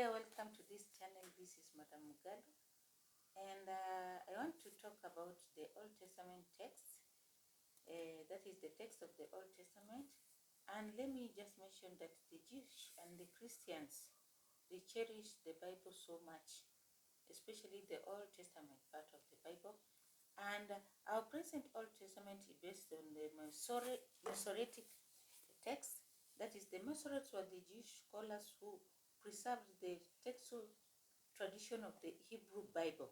there, welcome to this channel. This is Madam Mugalo, and I want to talk about the Old Testament text. That is the text of the Old Testament. And let me just mention that the Jews and the Christians, they cherish the Bible so much, especially the Old Testament part of the Bible. And our present Old Testament is based on the Masoretic text. That is, the Masoretes were the Jewish scholars who preserved the textual tradition of the Hebrew Bible.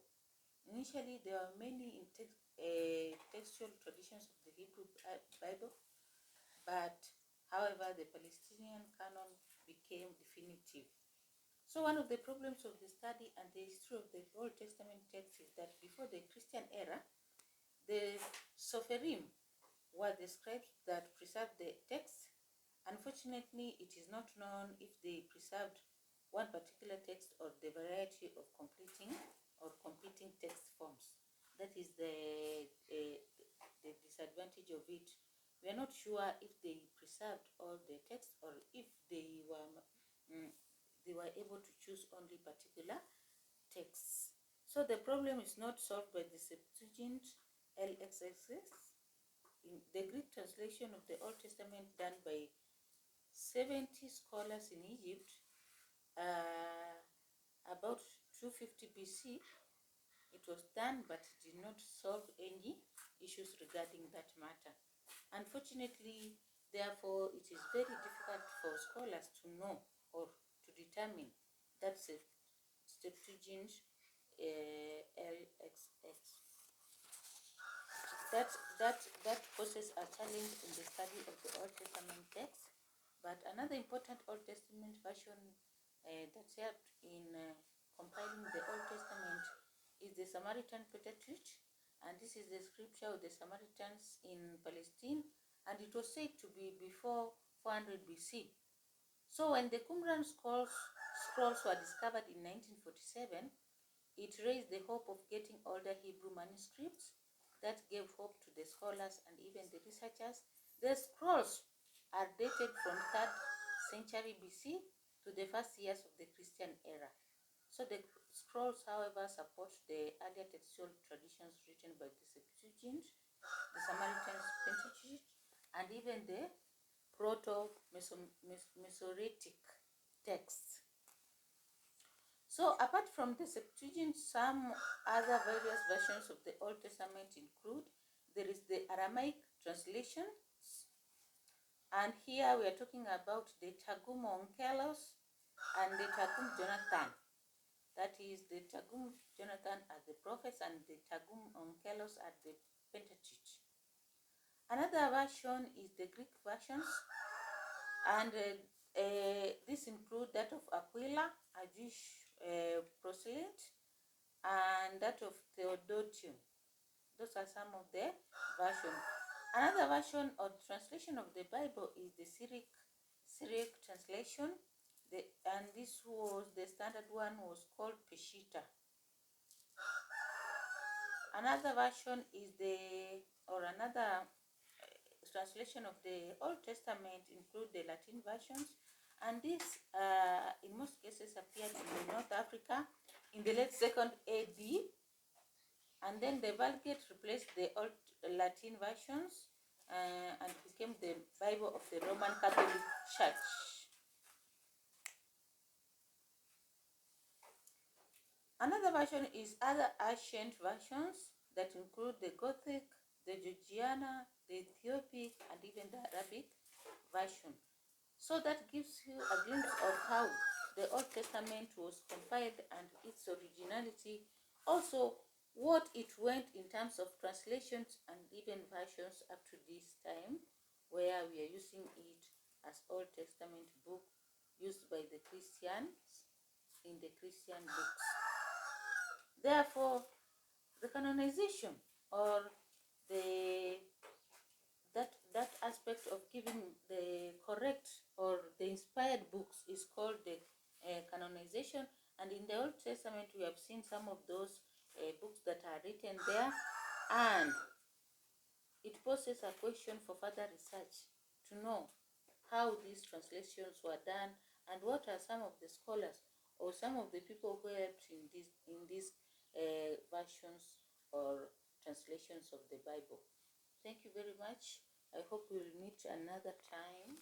Initially, there are many textual traditions of the Hebrew Bible, but however, the Palestinian canon became definitive. So one of the problems of the study and the history of the Old Testament text is that before the Christian era, the Sopherim were the scribes that preserved the text. Unfortunately, it is not known if they preserved one particular text or the variety of competing text forms. That is the disadvantage of it. We are not sure if they preserved all the text or if they were able to choose only particular texts. So the problem is not solved by the Septuagint LXXS, the Greek translation of the Old Testament done by 70 scholars in Egypt about 250 BC. It was done, but it did not solve any issues regarding that matter. Unfortunately, therefore, it is very difficult for scholars to know or to determine that Septuagint LXX. That poses a challenge in the study of the Old Testament text. But another important Old Testament version that helped in compiling the Old Testament is the Samaritan Pentateuch, and this is the scripture of the Samaritans in Palestine, and it was said to be before 400 BC. So when the Qumran scrolls were discovered in 1947, it raised the hope of getting older Hebrew manuscripts. That gave hope to the scholars and even the researchers. The scrolls are dated from 3rd century BC to the first years of the Christian era. So the scrolls, however, support the earlier textual traditions written by the Septuagint, the Samaritan Pentateuch, and even the Proto-Masoretic texts. So apart from the Septuagint, some other various versions of the Old Testament include, there is the Aramaic translation, and here we are talking about the Targum Onkelos and the Targum Jonathan. That is, the Targum Jonathan are the prophets and the Targum Onkelos are the Pentateuch. Another version is the Greek versions, and this includes that of Aquila, a Jewish proselyte, and that of Theodotium. Those are some of the versions. Another version or translation of the Bible is the Syriac translation, and this was the standard one, was called Peshitta. Another version is another translation of the Old Testament include the Latin versions, and this in most cases appeared in North Africa in the late 2nd AD, and then the Vulgate replaced the old Latin versions and became the Bible of the Roman Catholic Church. Another version is other ancient versions that include the Gothic, the Georgiana, the Ethiopic, and even the Arabic version. So that gives you a glimpse of how the Old Testament was compiled and its originality. Also, what it went in terms of translations and even versions up to this time, where we are using it as Old Testament book used by the Christians in the Christian books. Therefore, the canonization or that aspect of giving the correct or the inspired books is called the canonization. And in the Old Testament, we have seen some of those books that are written there, and it poses a question for further research to know how these translations were done and what are some of the scholars or some of the people who helped in these versions or translations of the Bible. Thank you very much. I hope we'll meet another time.